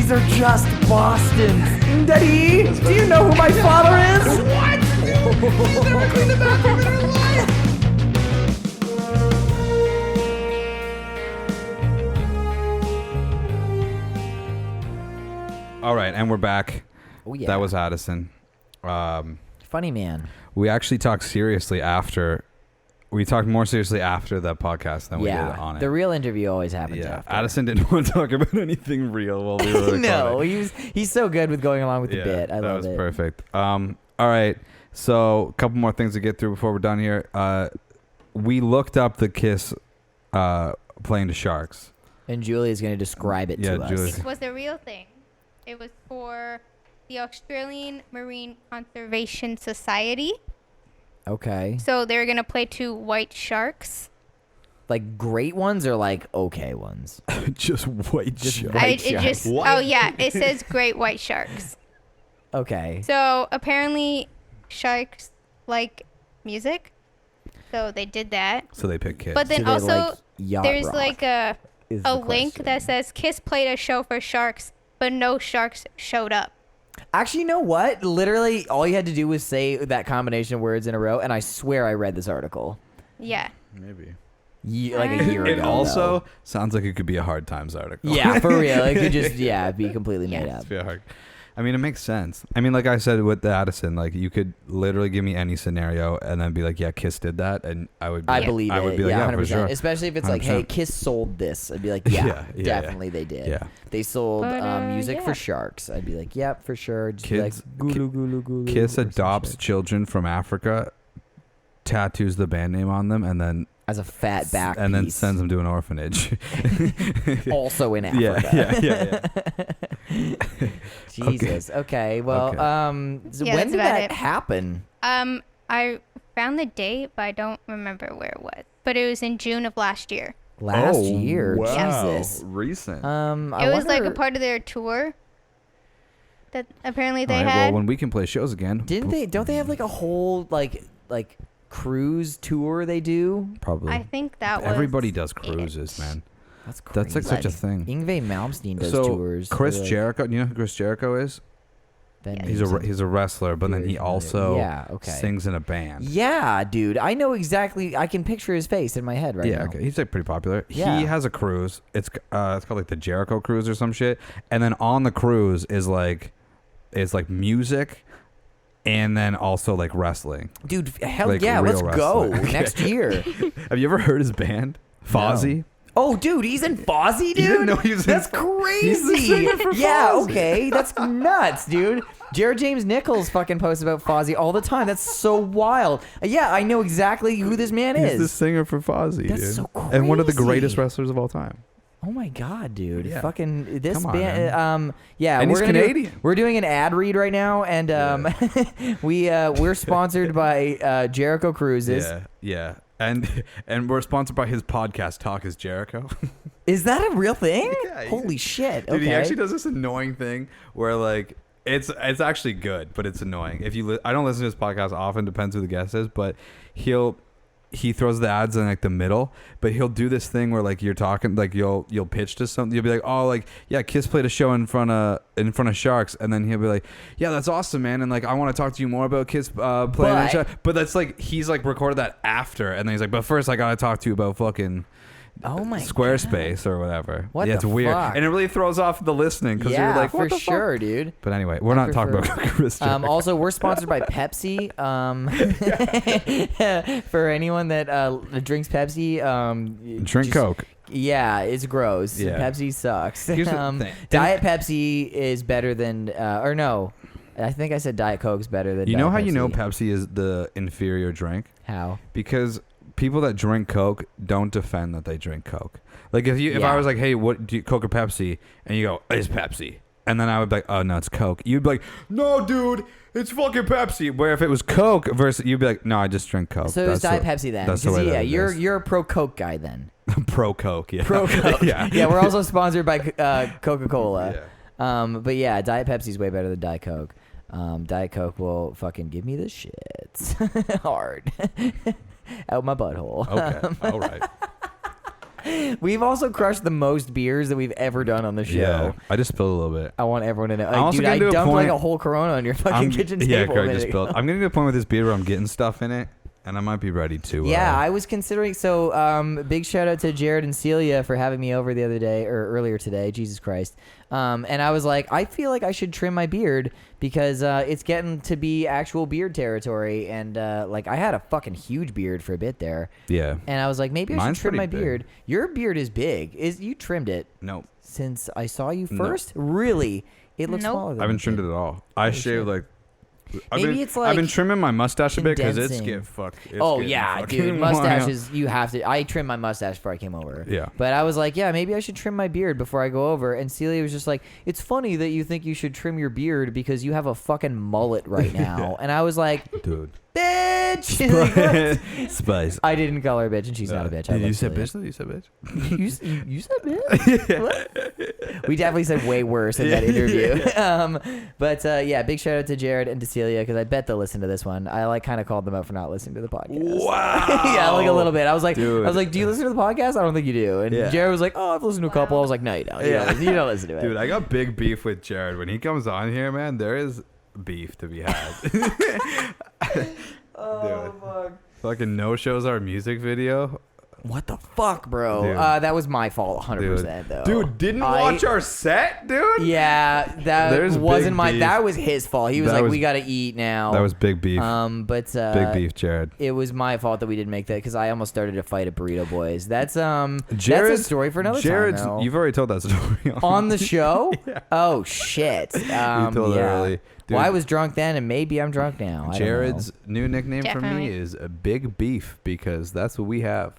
These are just Bostons. Daddy, do you know who my father is? What? She's never cleaned the bathroom in her life. All right, and we're back. Oh yeah. That was Addison. Funny man. We actually talked seriously after. We talked more seriously after the podcast than we did on it. The real interview always happens after. Addison didn't want to talk about anything real while we were recording. No, he's so good with going along with the bit. I love it. That was perfect. All right, so a couple more things to get through before we're done here. We looked up the Kiss playing to Sharks. And Julia's going to describe it to us. It was the real thing. It was for the Australian Marine Conservation Society. Okay. So they were going to play to white sharks. Like great ones or like okay ones? Just white sharks. Oh, yeah. It says great white sharks. Okay. So apparently sharks like music. So they did that. So they picked Kiss. But then So they also like yacht there's rock, like a is the link question. that says Kiss played a show for sharks, but no sharks showed up. Actually, you know what? Literally, all you had to do was say that combination of words in a row, and I swear I read this article. Yeah. Maybe. Like a year ago. It also though. sounds like it could be a Hard Times article. Yeah, for real. It could just, be completely made up. It's very hard. I mean, it makes sense. I mean, like I said with the Addison, like you could literally give me any scenario and then be like, yeah, Kiss did that. And I would be I like, believe I would it. be like, Yeah, yeah, 100%. for sure. Especially if it's like, hey, 100%. Kiss sold this. I'd be like, Yeah, definitely they did. Yeah. They sold But, music yeah. for sharks. I'd be like, yep, for sure. Just Kids- be like, gulu, gulu, gulu, Kiss or some adopts shit. children from Africa, tattoos the band name on them, and then As a fat back and then piece. sends them to an orphanage. Also in Africa. yeah. Jesus. Okay. Well, so Yeah, when that's did about that it. happen? I found the date, but I don't remember where it was. But it was in June of last year. Last Oh, year. wow. Jesus. Recent. I It was like a wonder- part of their tour that apparently they All right, had. well, when we can play shows again. Didn't they? Don't they have like a whole like cruise tour they do? Probably. I think that was Everybody does it. cruises, man. That's crazy. That's like such a thing. Yngwie Malmsteen does So tours. Chris They're like, Jericho, you know who Chris Jericho is? that He's name's a wrestler, but then very he familiar. also Yeah, okay. sings in a band. Yeah, dude. I know exactly. I can picture his face in my head right Yeah, now. okay. He's like pretty popular. Yeah. He has a cruise. It's called like the Jericho Cruise or some shit. And then on the cruise is like music, and then also like wrestling. Dude, hell Like yeah, real let's go wrestling. Okay. next year. Have you ever heard his band, Fozzy? Oh, dude, he's in Fozzy, dude. didn't know he was in That's crazy. He's the singer for Yeah, Fozzy. okay, that's nuts, dude. Jared James Nichols fucking posts about Fozzy all the time. That's so wild. Yeah, I know exactly who this man He's is. the singer for Fozzy, That's dude. so And one of the crazy. greatest wrestlers of all time. Oh my god, dude! Yeah. Fucking this Come on, band. Yeah, And we're he's gonna Canadian. we're doing an ad read right now, and we're sponsored by Jericho Cruises. Yeah. And we're sponsored by his podcast, Talk is Jericho. Is that a real thing? Yeah, Holy shit! Dude, Okay. he actually does this annoying thing where like it's actually good, but it's annoying. If you I don't listen to his podcast often, depends who the guest is, but he throws the ads in like the middle, but he'll do this thing where like you're talking, like you'll pitch to something, you'll be like, oh, like yeah, Kiss played a show in front of Sharks, and then he'll be like, yeah, that's awesome, man, and like I want to talk to you more about Kiss playing in Sharks, but that's like he's like recorded that after, and then he's like, but first I gotta talk to you about fucking Oh my Squarespace or whatever. What yeah, it's the weird, fuck? and it really throws off the listening because yeah, you're like, what for the sure, fuck? dude. But anyway, we're not talking about Chris Jericho. Also, we're sponsored by Pepsi. For anyone that drinks Pepsi, Drink Coke. Yeah, it's gross. Yeah. Pepsi sucks. Here's the thing. Diet Pepsi is better than, or no, I think I said Diet Coke's better than. You know Diet how Pepsi. you know Pepsi is the inferior drink? How? Because people that drink Coke don't defend that they drink Coke. Like if Yeah. I was like, hey, what do you, Coke or Pepsi? And you go, it's Pepsi. And then I would be like, oh no, it's Coke. You'd be like, no, dude, it's fucking Pepsi. Where if it was Coke versus, you'd be like, no, I just drink Coke. So it's Diet the- Pepsi then. That's the 'Cause, way yeah, that it is. you're a pro Coke guy then. Pro Coke, yeah. Pro Coke. yeah. Yeah, we're also sponsored by Coca-Cola. Yeah. But yeah, Diet Pepsi's way better than Diet Coke. Diet Coke will fucking give me the shits hard out my butthole. Okay, all right. We've also crushed the most beers that we've ever done on the show. Yeah, I just spilled a little bit. I want everyone to know. I'm also Dude, gonna I do a dumped like point- a whole Corona on your fucking kitchen table. Yeah, a Craig minute just ago. spilled. I'm getting to a point with this beer where I'm getting stuff in it, and I might be ready to. Yeah, I was considering. So, big shout out to Jared and Celia for having me over the other day or earlier today. Jesus Christ. And I was like, I feel like I should trim my beard because it's getting to be actual beard territory. And like, I had a fucking huge beard for a bit there. Yeah. And I was like, maybe I Mine's should trim my pretty big. beard. Your beard is big. You trimmed it No, since I saw you No. first? Really? It looks Nope. smaller than I haven't it trimmed did. it at all. I shaved like. Maybe it's I've been like trimming my mustache a bit because it's condensing. get fucked. It's Oh getting yeah, fucking dude, wild. mustaches. You have to. I trimmed my mustache before I came over. Yeah. But I was like, yeah, maybe I should trim my beard before I go over. And Celia was just like, it's funny that you think you should trim your beard because you have a fucking mullet right now. And I was like, Dude. bitch. She's like, what? Spice. I didn't call her a bitch, and she's not a bitch. I You love said Celia. bitch. Though? You said bitch. You said bitch? What? We definitely said way worse in that interview. But yeah, big shout out to Jared and to Celia because I bet they'll listen to this one. I like kind of called them out for not listening to the podcast. Wow. Yeah, like a little bit. I was like, Dude. do you listen to the podcast? I don't think you do. And Yeah. Jared was like, oh, I've listened to a couple. I was like, no, you don't. You, Yeah. you don't listen to it. Dude, I got big beef with Jared. When he comes on here, man, there is beef to be had. oh, fuck. Fucking no shows our music video. What the fuck, bro? Dude. That was my fault, 100%, though. Dude, didn't watch our set, dude? Yeah, that There's wasn't big my. beef. That was his fault. He was That like, was- "We gotta eat now." That was big beef. But Big beef, Jared. It was my fault that we didn't make that because I almost started a fight at Burrito Boys. That's that's Jared's a story for another Jared's, time. Though. You've already told that story On the show? Oh shit! You told it yeah. early. Well, I Dude, was drunk then, and maybe I'm drunk now. I don't Jared's know. new nickname for me Definitely. is a Big Beef because that's what we have.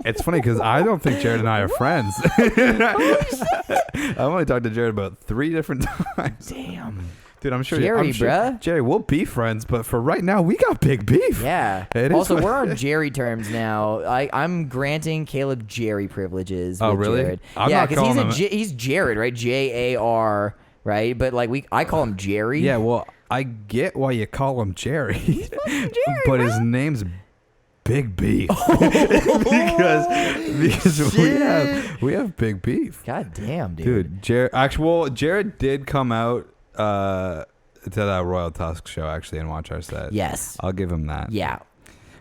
It's funny because I don't think Jared and I are friends. I've only talked to Jared about 3 different times. Damn. Dude, I'm sure. Jerry, I'm sure, bruh. Jerry, we'll be friends, but for right now, we got big beef. Yeah. It is Also, what- we're on Jerry terms now. I'm granting Caleb Jerry privileges. Oh, with really? Jared. I'm yeah, not because he's calling him he's Jared, right? Jar, right? But like I call him Jerry. Yeah, well, I get why you call him Jerry, but his name's Big Beef because we have big beef. God damn, dude. Dude, Jared did come out to that Royal Tusk show actually and watch our set. Yes. I'll give him that. Yeah.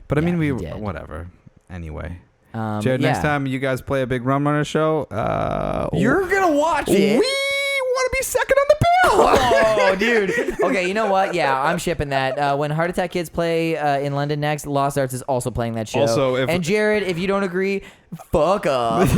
But I Yeah, mean, he we did. whatever. Anyway, Jared, Jared, next time you guys play a big Rum Runner show, you're gonna watch it. we want to be second on the bill. Oh, dude. Okay, you know what? Yeah, I'm shipping that. When Heart Attack Kids play in London next, Lost Arts is also playing that show. Also, and Jared, if you don't agree, fuck off.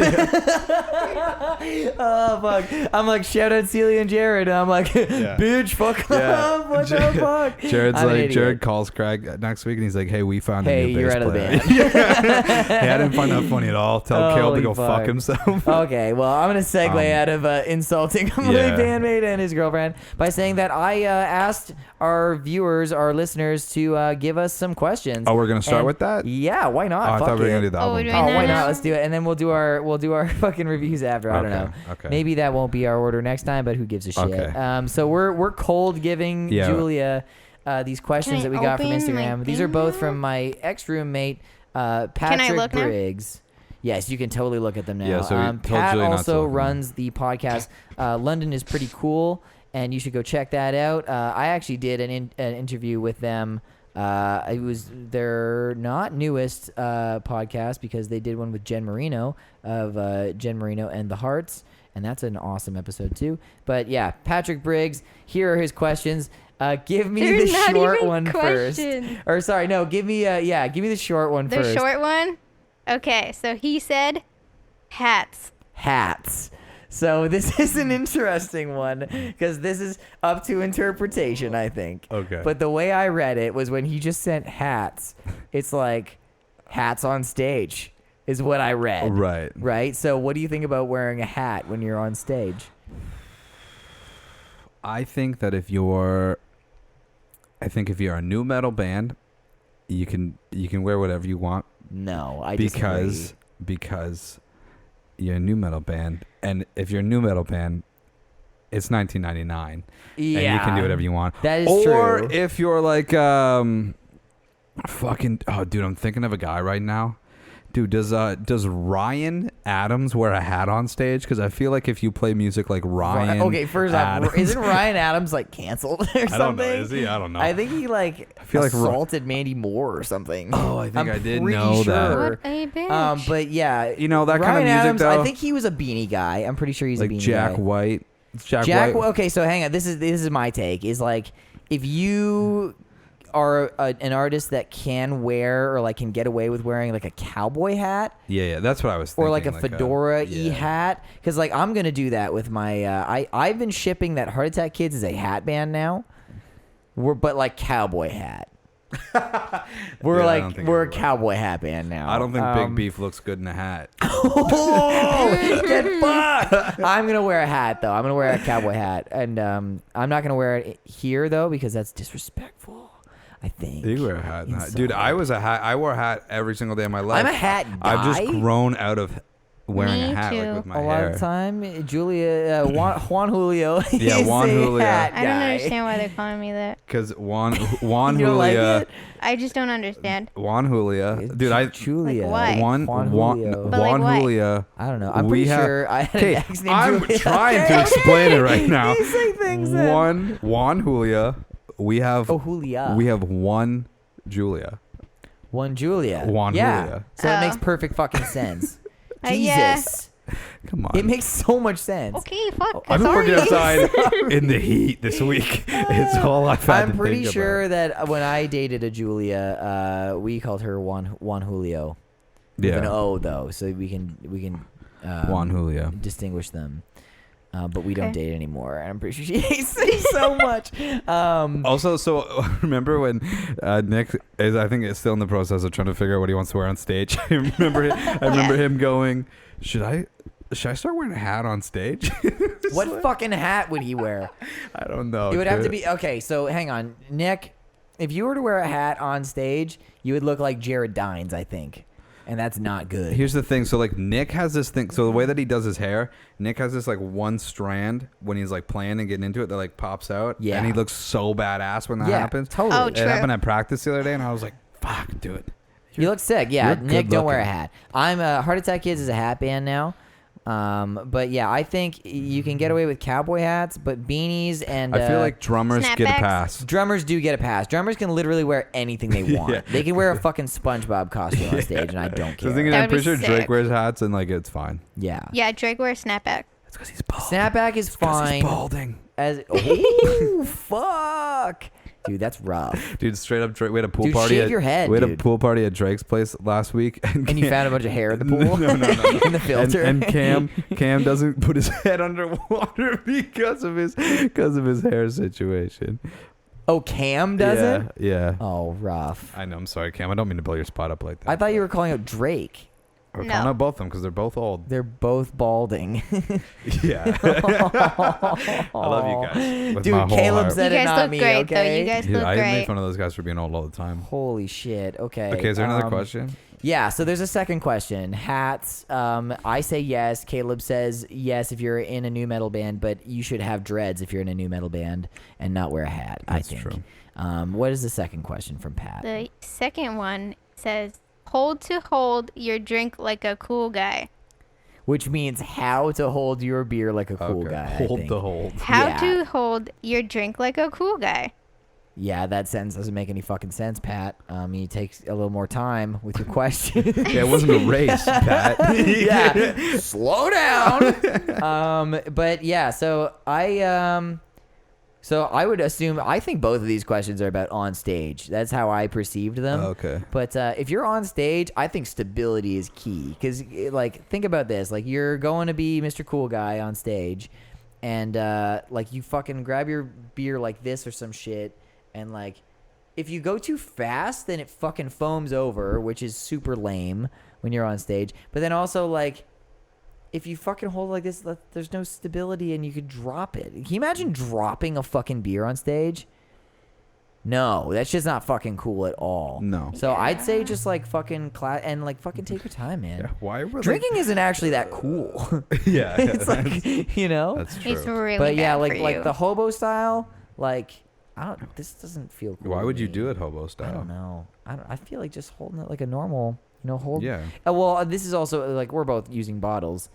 Oh, fuck. I'm like, shout out Celia and Jared. And I'm like, bitch, fuck off. What the fuck? Jared's I'm an like, idiot. Jared calls Craig next week and he's like, hey, we found a Hey, new bass you're out of the player. band. Hey, I didn't find that funny at all. Tell Caleb to Holy go fuck fuck. himself. Okay, well, I'm going to segue out of insulting my Yeah. bandmate and his girlfriend by saying that I asked our viewers, our listeners, to give us some questions. Oh, we're gonna start And- with that? Yeah, why not? Oh, I Fuck thought we were it. gonna do the Oh, album. we're doing Oh, that why now? not? Let's do it, and then we'll do our fucking reviews after. I don't know. Okay. Maybe that won't be our order next time, but who gives a shit? Okay. So we're cold giving Yeah. Julia these questions Can that I we got from open my Instagram. These are thing both now? from my ex-roommate Patrick look now? Briggs. Yes, you can totally look at them now. Yeah, so we told Pat Julia not to also look at them. runs the podcast London is Pretty Cool, and you should go check that out. I actually did an interview with them. It was their not newest podcast because they did one with Jen Marino of Jen Marino and the Hearts, and that's an awesome episode too. But yeah, Patrick Briggs, here are his questions. Give me They're the not short even one questions. first. Or sorry, no, give me give me the short one The first. short one? Okay, so he said hats. Hats. So this is an interesting one because this is up to interpretation, I think. Okay. But the way I read it was when he just sent hats, it's like hats on stage is what I read. Right. Right? So what do you think about wearing a hat when you're on stage? I think that if you're a new metal band, you can wear whatever you want No, I because you're a new metal band, and if you're a new metal band, it's 1999, disagree. and you can do whatever you want. That is or true. if you're like fucking dude, I'm thinking of a guy right now Dude, does Ryan Adams wear a hat on stage? Because I feel like if you play music like Ryan, Okay, first off, isn't Ryan Adams like canceled or something? I don't know. Is he? I don't know. I think he feel like assaulted Mandy Moore or something. Oh, I think I did pretty know that. sure. What a bitch. But yeah, You know, that Ryan kind of music, Adams, though? I think he was a beanie guy. I'm pretty sure he's a Like beanie Jack guy. White. Jack Jack. White. Okay, so hang on. This is my take. Is like if you are an artist that can wear or like can get away with wearing like a cowboy hat. Yeah, that's what I was thinking. Or like a fedora hat, because like I'm gonna do that with my. I've been shipping that Heart Attack Kids is a hat band now. But like cowboy hat. We're a cowboy hat band now. I don't think Big Beef looks good in a hat. Oh, get fucked! I'm gonna wear a hat though. I'm gonna wear a cowboy hat, and I'm not gonna wear it here though because that's disrespectful. I think. You wear a hat, dude. I wore a hat every single day of my life. I'm a hat guy. I've just grown out of wearing a hat like with my a hair. lot of time, Julia Juan Julio. Yeah, is Juan a Julio. hat I don't guy. understand why they're calling me that. Because Juan You don't Julia. like it? I just don't understand. Juan Julia, dude. Julia. Like what? Juan Julio. But like Juan what? Julia. I don't know. I'm We pretty have- sure I had an ex named I'm Julia. trying to explain it right now. You say things then. Juan Julia. We have Julia. We have one Julia. One Julia. Juan yeah. Julia. So it Oh. makes perfect fucking sense. Yeah. Jesus. Come on. It makes so much sense. Okay, fuck. I've been sorry. working outside in the heat this week. It's all I've had I'm to pretty think sure about. that when I dated a Julia, we called her Juan Julio. With an O though, so we can Juan Julio. distinguish them. But we don't Okay. date anymore. And I'm pretty sure she hates me so much. Also, so remember when Nick is, I think, is still in the process of trying to figure out what he wants to wear on stage. I remember him going, should I start wearing a hat on stage? What fucking hat would he wear? I don't know. It would have to dude. be okay. So hang on, Nick. If you were to wear a hat on stage, you would look like Jared Dines, I think, and that's not good. Here's the thing. So like Nick has this thing. So the way that he does his hair, Nick has this like one strand when he's like playing and getting into it that like pops out. Yeah. And he looks so badass when that Yeah, happens. totally. Oh, It true. happened at practice the other day, and I was like, "Fuck, dude." You look sick. Yeah, you're Nick, good don't wear a looking. hat. I'm Heart Attack Kids is a hat band now. But yeah, I think you can get away with cowboy hats, but beanies and I feel like drummers get a Snapbacks? pass. drummers do get a pass. Drummers can literally wear anything they want. Yeah. They can wear a fucking SpongeBob costume on stage, and I don't So care. thinking, That I'm would pretty be sure Drake sick. wears hats, and like it's fine. Yeah. Yeah, Drake wears snapback. It's because he's bald. Snapback is fine. He's balding. As oh fuck, dude, that's rough. Dude, straight up, Drake. We had a pool Dude, party. shave your head, we had a dude. pool party at Drake's place last week, And you found a bunch of hair in the pool. No. In the filter. And Cam doesn't put his head underwater because of his hair situation. Oh, Cam doesn't. Yeah. Oh, rough. I know. I'm sorry, Cam. I don't mean to blow your spot up like that. I thought you were calling out Drake. We're No. calling out both of them because they're both old. They're both balding. Yeah. I love you guys. With Dude, my whole Caleb heart. said You it, guys not look me. great, Okay. though. You guys Dude, look I make great. fun of those guys for being old all the time. Holy shit. Okay. Okay, is there another question? Yeah, so there's a second question. Hats. I say yes. Caleb says yes if you're in a new metal band, but you should have dreads if you're in a new metal band and not wear a hat, That's I think. true. What is the second question from Pat? The second one says, hold your drink like a cool guy. Which means how to hold your beer like a cool Okay. guy. I Hold think. the hold. How Yeah. to hold your drink like a cool guy. Yeah, that sentence doesn't make any fucking sense, Pat. You take a little more time with your question. Yeah, it wasn't a race, Pat. Yeah, slow down. But yeah, so I would assume I think both of these questions are about on stage. That's how I perceived them. Okay. But if you're on stage, I think stability is key. Because, like, think about this. Like, you're going to be Mr. Cool Guy on stage. And, like, you fucking grab your beer like this or some shit. And, like, if you go too fast, then it fucking foams over, which is super lame when you're on stage. But then also, like, if you fucking hold it like this, there's no stability and you could drop it. Can you imagine dropping a fucking beer on stage? No, that's just not fucking cool at all. No. So I'd say just like fucking and like fucking take your time, man. Yeah, why were Drinking isn't actually that cool. Yeah. It's like, you know. That's true. It's really But yeah, bad like for like you. the hobo style, like I don't. This doesn't feel cool. Why to would you me. do it hobo I style? don't know. I feel like just holding it like a normal hold. Yeah. Well, this is also like we're both using bottles,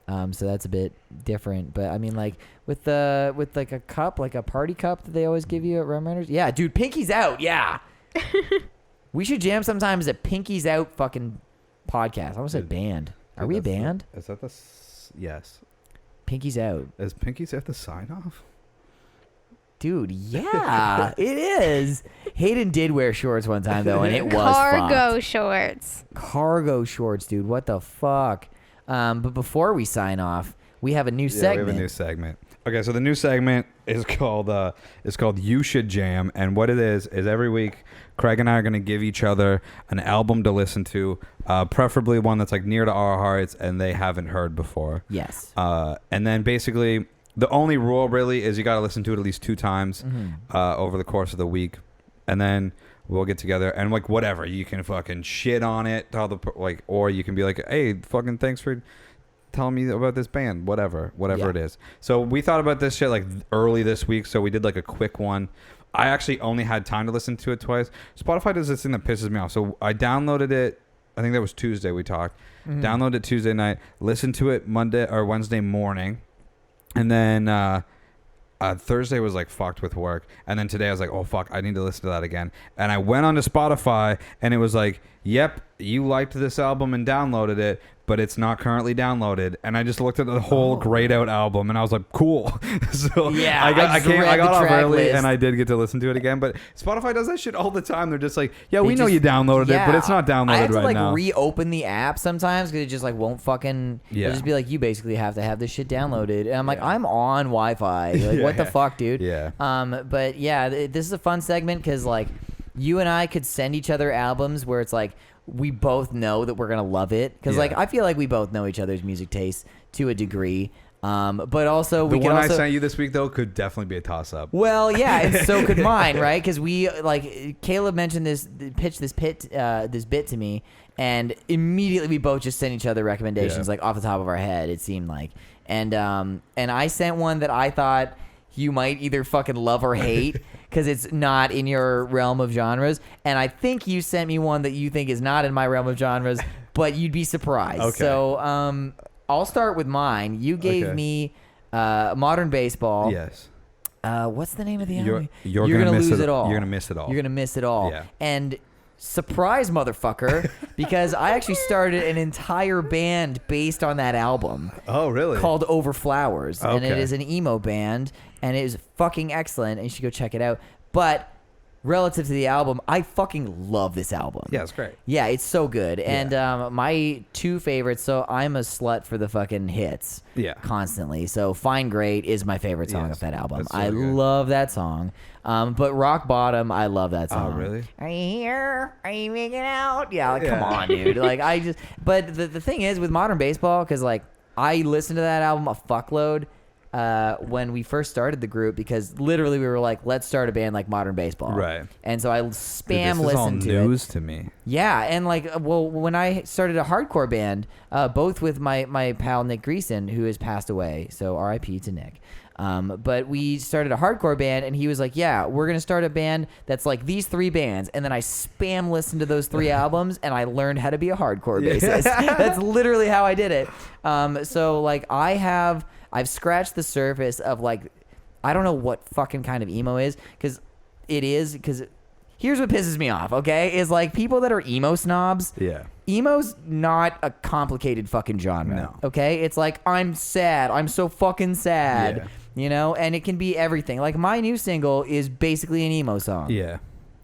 so that's a bit different. But I mean, like with like a cup, like a party cup that they always give you at Rum Runners. Yeah, dude, Pinky's Out. Yeah. We should jam sometimes at Pinky's Out fucking podcast. I almost said band. Are we a band? Is that the? Yes. Pinky's Out. Is Pinky's Out the sign off? Dude, yeah, it is. Hayden did wear shorts one time though, and it was Cargo fucked. shorts. Cargo shorts, dude. What the fuck? But before we sign off, we have a new segment. We have a new segment. Okay, so the new segment is called You Should Jam, and what it is every week Craig and I are going to give each other an album to listen to, preferably one that's like near to our hearts and they haven't heard before. Yes. And then basically the only rule really is you got to listen to it at least 2 times over the course of the week, and then we'll get together and like whatever, you can fucking shit on it, or you can be like, hey, fucking thanks for telling me about this band, whatever it is. So we thought about this shit like early this week, so we did like a quick one. I actually only had time to listen to it twice. Spotify does this thing that pisses me off. So I downloaded it, I think that was Tuesday we talked. Downloaded it Tuesday night, listened to it Monday or Wednesday morning, and then Thursday was like fucked with work, and then today I was like, oh fuck, I need to listen to that again. And I went onto Spotify and it was like, yep, you liked this album and downloaded it, but it's not currently downloaded. And I just looked at the whole grayed out album and I was like, cool. So yeah, I got off early list. and I did get to listen to it again. But Spotify does that shit all the time. They're just like, yeah, we know you downloaded it, but it's not downloaded I have to right like now. reopen the app sometimes because it just like won't fucking. It'll just be like, you basically have to have this shit downloaded, and I'm like, I'm on Wi-Fi. Like, what the fuck, dude? Yeah. But yeah, this is a fun segment because like you and I could send each other albums where it's like we both know that we're gonna love it because like I feel like we both know each other's music tastes to a degree. But also the one I sent you this week though could definitely be a toss up. Well, yeah, and so could mine, right? Because we like Caleb mentioned this bit to me, and immediately we both just sent each other recommendations like off the top of our head. It seemed like, and I sent one that I thought you might either fucking love or hate because it's not in your realm of genres, and I think you sent me one that you think is not in my realm of genres, but you'd be surprised. Okay. So I'll start with mine. You gave me Modern Baseball. Yes. What's the name of the album? You're gonna lose miss it all. You're gonna miss it all. You're gonna miss it all. Yeah. And surprise, motherfucker, because I actually started an entire band based on that album. Oh, really? Called Over Flowers, and it Okay. is an emo band, and it is fucking excellent, and you should go check it out. But relative to the album, I fucking love this album. Yeah, it's great. Yeah, it's so good. And my 2 favorites, so I'm a slut for the fucking hits. Yeah. Constantly. So Fine Great is my favorite song Yes, of that album. that's so I good. love that song. But Rock Bottom, I love that song. Oh, really? Are you here? Are you making out? Yeah, like, come on, dude. Like, but the thing is with Modern Baseball, because, like, I listened to that album a fuckload when we first started the group, because literally we were like, let's start a band like Modern Baseball. Right. And so I Dude, spam this is all listened to news it. to me. Yeah, and like, well, when I started a hardcore band, both with my pal Nick Greason, who has passed away, so R.I.P. to Nick. But we started a hardcore band, and he was like, yeah, we're going to start a band that's like these 3 bands. And then I spam listened to those 3 albums, and I learned how to be a hardcore bassist. That's literally how I did it. So like I've scratched the surface of like, I don't know what fucking kind of emo is, because here's what pisses me off, okay? Is like people that are emo snobs. Yeah. Emo's not a complicated fucking genre. No. Okay? It's like, I'm sad. I'm so fucking sad. Yeah. You know? And it can be everything. Like, my new single is basically an emo song. Yeah.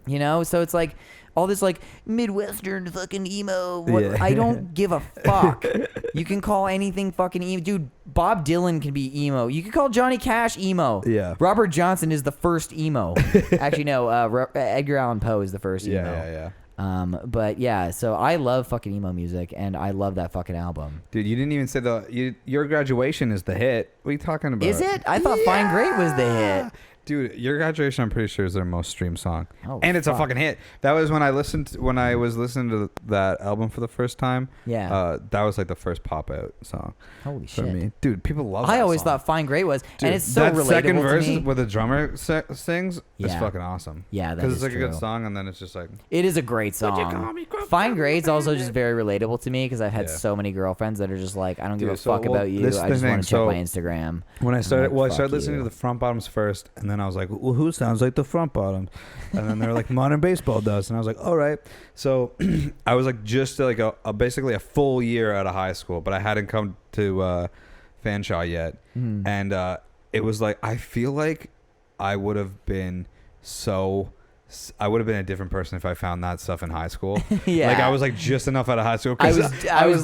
You know? So it's like all this like Midwestern fucking emo. Yeah. I don't give a fuck. You can call anything fucking emo. Dude, Bob Dylan can be emo. You can call Johnny Cash emo. Yeah. Robert Johnson is the first emo. Actually, no. Edgar Allan Poe is the first emo. Yeah. But yeah, so I love fucking emo music, and I love that fucking album. Dude, you didn't even say your Graduation is the hit. What are you talking about? Is it? I thought Fine Great was the hit. Dude, Your Graduation, I'm pretty sure, is their most streamed song. Oh, and it's a fuck. fucking hit. That was when I was listening to that album for the first time. Yeah. That was like the first pop out song Holy for shit. me. Dude, people love I that always song. thought Fine Great was, Dude, and it's so that relatable second to verse me. where the drummer sings is Yeah. fucking awesome. Yeah, that Because is it's like a good true. song, and then it's just like, It is a great song. Fine Grade's also just very relatable to me because I've had Yeah. so many girlfriends that are just like, I don't give Dude, a fuck well, about you. this is I the just want thing. to check So, my Instagram. when I I'm started, like, I started fuck listening you. to the front bottoms first, and then I was like, well, who sounds like the front bottoms? And then they're like, Modern Baseball does, and I was like, all right. So I was like just like basically a full year out of high school, but I hadn't come to Fanshawe yet, and it was like I feel like I would have been a different person if I found that stuff in high school. Yeah. Like I was like just enough out of high school. I was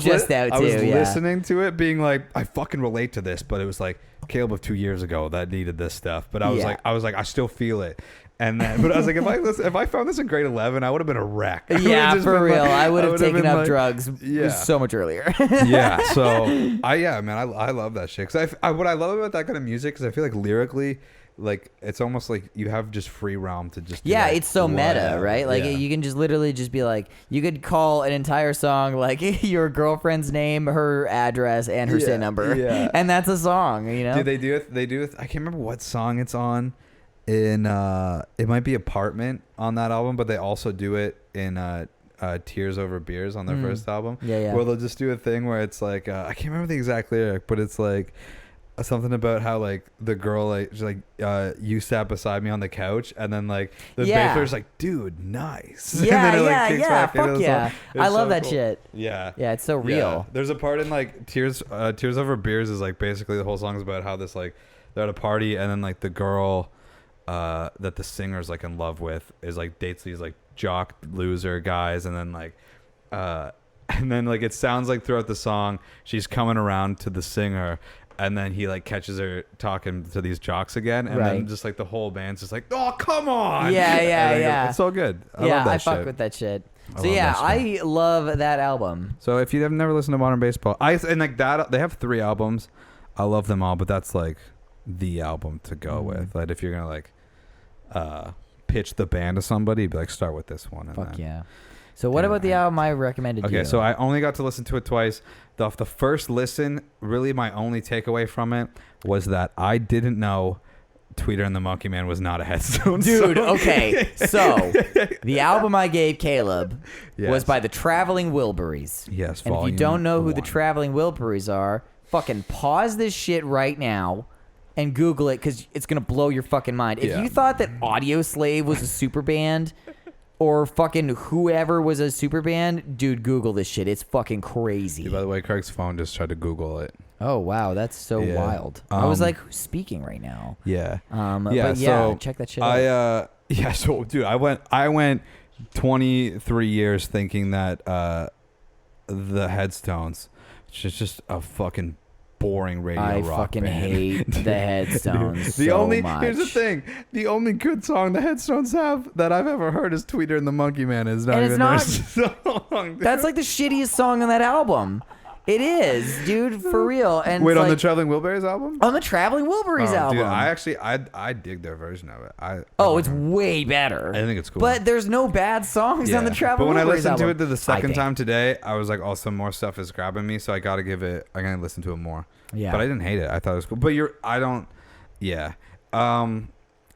just out I was too, yeah. listening to it, being like, I fucking relate to this, but it was like Caleb of 2 years ago that needed this stuff. But I was Yeah. like, I still feel it. And then, but I was like, if I found this in grade 11, I would have been a wreck. I would Yeah, have just for been real. like- I would have taken been up like- drugs Yeah. so much earlier. Yeah. So I love that shit. Cause what I love about that kind of music is I feel like lyrically, like it's almost like you have just free realm to just. Do Yeah, like it's so meta, whatever. right? Like Yeah. you can just literally just be like, you could call an entire song like your girlfriend's name, her address, and her Yeah, SIN number, yeah. and that's a song. You know? Dude, they do it. They do it. I can't remember what song it's on. In it might be Apartment on that album, but they also do it in Tears Over Beers on their first album. Yeah, yeah. Where they'll just do a thing where it's like I can't remember the exact lyric, but it's like something about how like the girl you sat beside me on the couch, and then like the Yeah. bass player's like, dude, nice. Yeah, and then it, like, yeah, kicks yeah. back into Fuck the yeah. song. I It's love so that cool. shit. Yeah. Yeah, it's so Yeah. real. There's a part in like Tears Over Beers is like basically the whole song is about how this like they're at a party, and then like the girl that the singer's like in love with is like dates these like jock loser guys, and then like it sounds like throughout the song she's coming around to the singer, and then he like catches her talking to these jocks again, and then Right. just like the whole band's just like, oh come on. Yeah, yeah, And yeah. it's so good. I Yeah, love that I fuck shit. with that shit. I So love yeah, that shit. I love that album. So if you've never listened to Modern Baseball, and like that, they have 3 albums. I love them all, but that's like the album to go with. Like if you're gonna like pitch the band to somebody, be like, start with this one. And Fuck then. yeah. So what Yeah, about the album I recommended Okay, you? so I only got to listen to it twice. The first listen, really, my only takeaway from it was that I didn't know Tweeter and the Monkey Man was not a Headstone Dude, song. okay. So the album I gave Caleb was Yes. by the Traveling Wilburys. Yes, And if you volume don't know who the 1. Traveling Wilburys are, fucking pause this shit right now and Google it because it's going to blow your fucking mind. If Yeah. you thought that Audio Slave was a super band or fucking whoever was a super band, dude, Google this shit. It's fucking crazy. Dude, by the way, Craig's phone just tried to Google it. Oh, wow. That's so Yeah. wild. I was Um, like, who's speaking right now? Yeah. But yeah, so check that shit out. So dude, I went 23 years thinking that the Headstones, which is just a fucking boring radio I rock fucking band. hate the Headstones The so only much. here's the thing, the only good song the Headstones have that I've ever heard is Tweeter and the Monkey Man. Is not And it's even not- their song. Dude. That's like the shittiest song on that album. It is, dude, for real. And Wait, it's on the like- Traveling Wilburys album? on the Traveling Wilburys Oh, album. Dude, I dig their version of it. It's way better. I think it's cool. But there's no bad songs on the Traveling But when I Wilburys listened to album, it the I second think. time today, I was like, oh, some more stuff is grabbing me, so I gotta listen to it more. Yeah. But I didn't hate it. I thought it was cool. But yeah.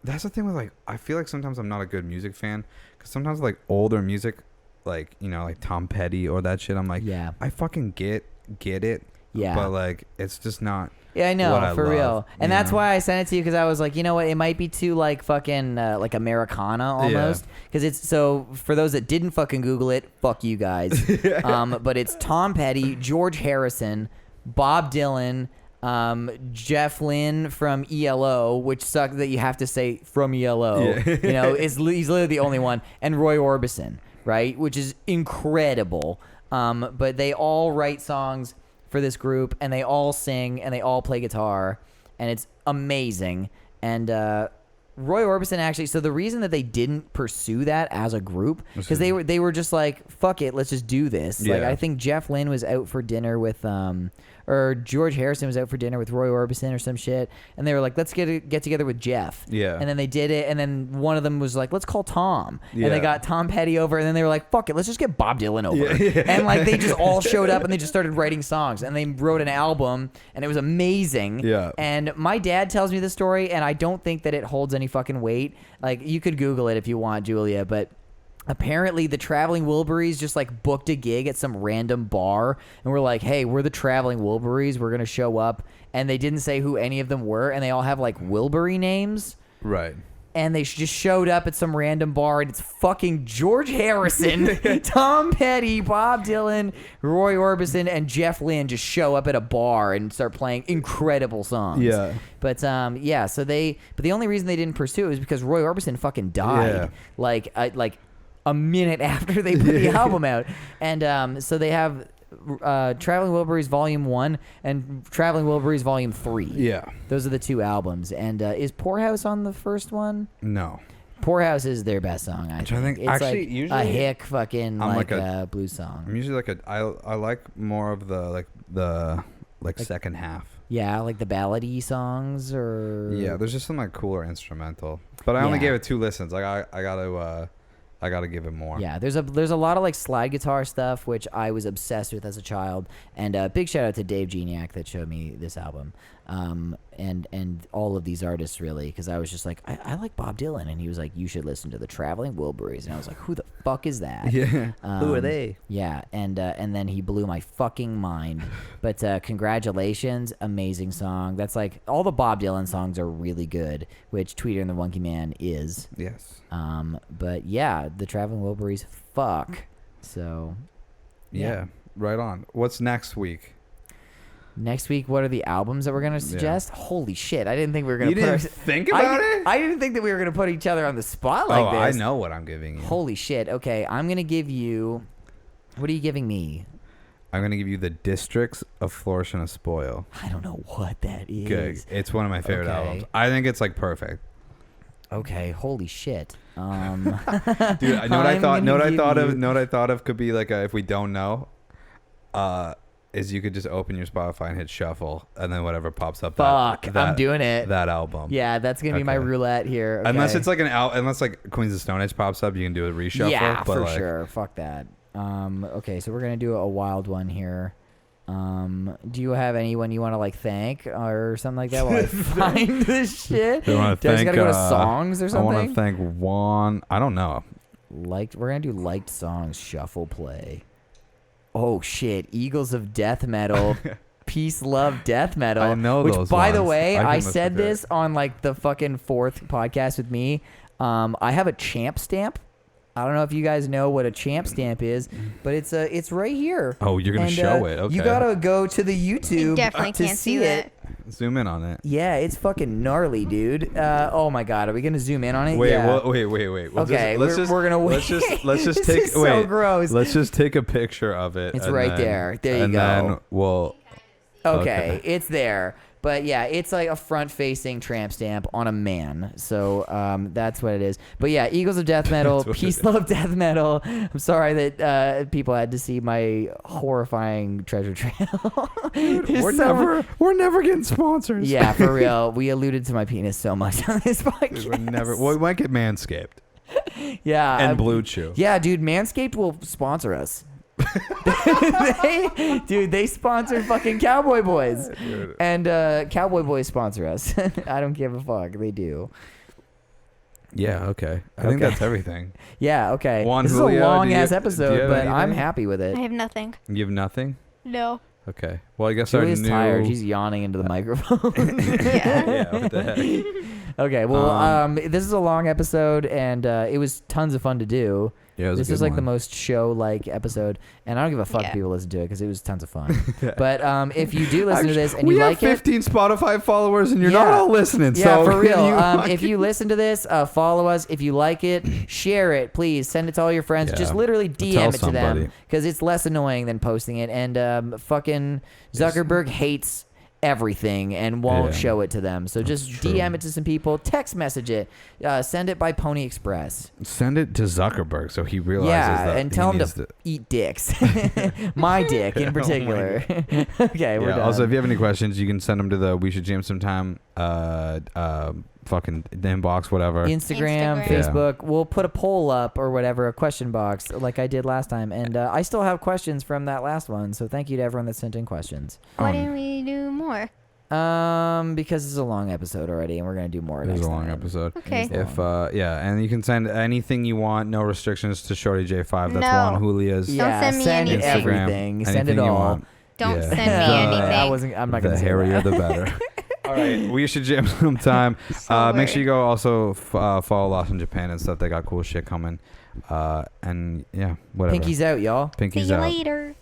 That's the thing with like, I feel like sometimes I'm not a good music fan because sometimes like older music, like like Tom Petty or that shit, I'm like, Yeah. I fucking get it. Yeah. But like, it's just not. Yeah, I know, what I for love, real. And you that's know? why I sent it to you because I was like, you know what? It might be too like fucking like Americana almost. Because it's so for those that didn't fucking Google it, fuck you guys. But it's Tom Petty, George Harrison, Bob Dylan, Jeff Lynne from ELO, which sucks that you have to say from ELO. Yeah. He's literally the only one, and Roy Orbison, right? Which is incredible. But they all write songs for this group, and they all sing, and they all play guitar, and it's amazing. And Roy Orbison actually, so the reason that they didn't pursue that as a group, because they were just like, fuck it, let's just do this. Like, Yeah. I think Jeff Lynne was out for dinner with, or or George Harrison was out for dinner with Roy Orbison or some shit, and they were like, let's get together with Jeff. Yeah. And then they did it, and then one of them was like, let's call Tom. Yeah. And they got Tom Petty over, and then they were like, fuck it, let's just get Bob Dylan over. Yeah. And like they just all showed up and they just started writing songs, and they wrote an album, and it was amazing. Yeah. And my dad tells me this story, and I don't think that it holds any fucking weight. Like, you could Google it if you want, Julia, but apparently the Traveling Wilburys just like booked a gig at some random bar and were like, hey, we're the Traveling Wilburys, we're gonna show up, and they didn't say who any of them were, and they all have like Wilbury names. Right. And they just showed up at some random bar, and it's fucking George Harrison, Tom Petty, Bob Dylan, Roy Orbison, and Jeff Lynne just show up at a bar and start playing incredible songs. Yeah. But so but the only reason they didn't pursue it was because Roy Orbison fucking died. Yeah. Like a minute after they put the album out. And so they have Traveling Wilburys Volume 1 and Traveling Wilburys Volume 3. Yeah. Those are the two albums. And is Poorhouse on the first one? No. Poorhouse is their best song, I think. It's actually, like usually a hick fucking I'm like like a blues song. I'm usually like I like more of the second half. Yeah, like the ballady songs or... Yeah, there's just some like cooler instrumental. But I only Yeah. gave it 2 listens. Like I gotta give it more. Yeah, there's a lot of like slide guitar stuff, which I was obsessed with as a child. And big shout out to Dave Geniak that showed me this album, and all of these artists really, because I was just like, I like Bob Dylan, and he was like, you should listen to the Traveling Wilburys, and I was like, who the fuck is that? Yeah. Who are they? Yeah, and then he blew my fucking mind. But congratulations, amazing song. That's like all the Bob Dylan songs are really good, which Tweeter and the Wonky Man is. Yes. But yeah, the Traveling Wilburys, fuck. So, Yeah. Right on. What's next week? Next week, what are the albums that we're gonna suggest? Holy shit! I didn't think we were gonna. You didn't think I about it? I didn't think that we were gonna put each other on the spot like this. I know what I'm giving you. Holy shit! Okay, I'm gonna give you. What are you giving me? I'm gonna give you the Districts of Flourish and a Spoil. I don't know what that is. Good. It's one of my favorite Okay. albums. I think it's like perfect. Okay. Holy shit. Dude, I know what I thought. Know what I thought of could be like if we don't know. Is you could just open your Spotify and hit shuffle, and then whatever pops up. Fuck, I'm doing it. That album. Yeah, that's gonna be my Okay. roulette here. Okay. Unless it's like unless like Queens of Stone Age pops up, you can do a reshuffle. Yeah, but for like, sure. Fuck that. Okay, so we're gonna do a wild one here. Do you have anyone you want to like thank or something like that while I find this shit? Do you want to I just thank? gotta go to songs or I something? want to thank Juan. I don't know. We're gonna do liked songs shuffle play. Oh shit! Eagles of Death Metal, Peace, Love, Death Metal. I know which, those by the ones. way, I can I listen said to it. this on like the fucking 4th podcast with me. I have a champ stamp. I don't know if you guys know what a champ stamp is, but it's right here. Oh, you're gonna show it. Okay. You gotta go to the YouTube You definitely to can't see see it. that. Zoom in on it. Yeah, it's fucking gnarly, dude. Oh my god, are we gonna zoom in on it? Wait, Yeah. wait. We'll Okay, just, we're gonna wait. Let's just This take. is so wait, gross. Let's just take a picture of it. It's and right then- there. There you and go. Then we'll. Okay, it's there. But yeah, it's like a front-facing tramp stamp on a man. So that's what it is. But yeah, Eagles of Death Metal, That's what Peace, it is. Love, Death Metal. I'm sorry that people had to see my horrifying treasure trail. We're never getting sponsors. Yeah, for real. We alluded to my penis so much on this podcast. We're never. Well, we might get Manscaped Yeah. and Blue Chew. Yeah, dude, Manscaped will sponsor us. they sponsor fucking Cowboy Boys. Dude. And Cowboy Boys sponsor us. I don't give a fuck. They do. Yeah. Okay. I think Okay. that's everything. Yeah, okay. Juan This Julio, is a long do ass you episode, have but I'm anything? happy with it. I have nothing. You have nothing. No. Okay. Well, I guess Julia's our new. tired. She's yawning into the microphone. Yeah. What the heck? Okay, well, this is a long episode, and it was tons of fun to do. Yeah. It was a This good is like the one. most show-like episode, and I don't give a fuck if Yeah. people listen to it because it was tons of fun. But if you do listen to this and we you have like it, 15 Spotify followers, and you're Yeah. not all listening. yeah, so for real. like If you listen to this, follow us. If you like it, share it, please. Send it to all your friends. Yeah. Just literally DM Tell it to them somebody. because it's less annoying than posting it. And fucking Zuckerberg hates everything and won't Yeah. show it to them. So just true. DM it to some people, text message it, send it by Pony Express. Send it to Zuckerberg so he realizes Yeah, that and he tell him needs to eat dicks. My dick in particular. Okay, we're Yeah. done. Also, if you have any questions, you can send them to the We Should Jam Sometime fucking inbox, whatever. Instagram, Instagram. Facebook. We'll put a poll up or whatever, a question box like I did last time. And I still have questions from that last one. So thank you to everyone that sent in questions. Why didn't we do more? Because it's a long episode already, and we're gonna do more It next was a time. long episode. Okay. It is long. If and you can send anything you want, no restrictions to Shorty J5. That's No. Juan Julia's. Yeah, send me anything. everything. Send anything it you all. want. Don't Yeah. send me anything. I'm not The gonna say hairier, that. the better. All right, We Should Jam Sometime. So Make sure you weird. go also follow Lost in Japan and stuff. They got cool shit coming. And yeah, whatever. Pinky's out, y'all. See Pinky's you out. later.